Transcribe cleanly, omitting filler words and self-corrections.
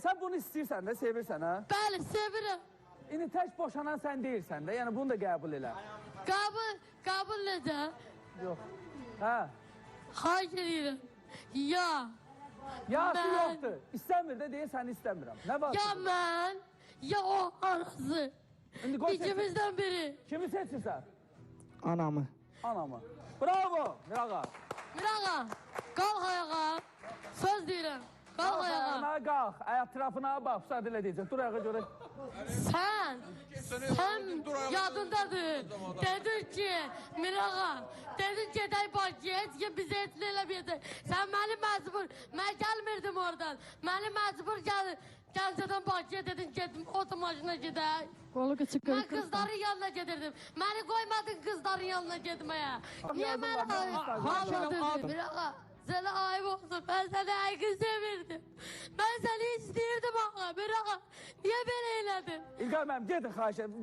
Sen bunu istəyirsən də, sevirsən ha? Bəli, sevirəm. İndi tək boşanan sən deyirsən də, yəni bunu da qəbul elə. Qəbul necə? Yox. Hə? Xahiş edirəm. Ya. Yaşı Mən- yoxdur. İstəmir də deyir, səni istəmirəm. Nə var? Ya mən, ya o anası. İndi qoy seçin. İkimizdən biri. Kimi seçirsən? Anamı. Anamı. Bravo, Mirağa. Mirağa, qalx ayağa. Söz deyirəm. Qalx ayağa. Ayağına qalx, ətrafına bax, müsaad elə deyəcək. Dur ayağa görə. Sən yadındadır. Dedin ki, Mirağa, dedin gedək Bakıya, heç kim bizi etli eləməyəcək. Sən məni məcbur, mən gəlmirdim oradan. Məni məcbur Gəncədən Bakıya dedin, gedim otomaşına gedək. Mən qızların yanına gedirdim. Məni qoymadın qızların yanına getməyə. Niyə məni almadın? Mirağa, sənə ayıb olsun, mən səni həqiqi sevirdim. Mən səni istəyirdim ağa, Mirağa. Niyə belə elədin? İlqar mənim, gedin xahiş edirəm.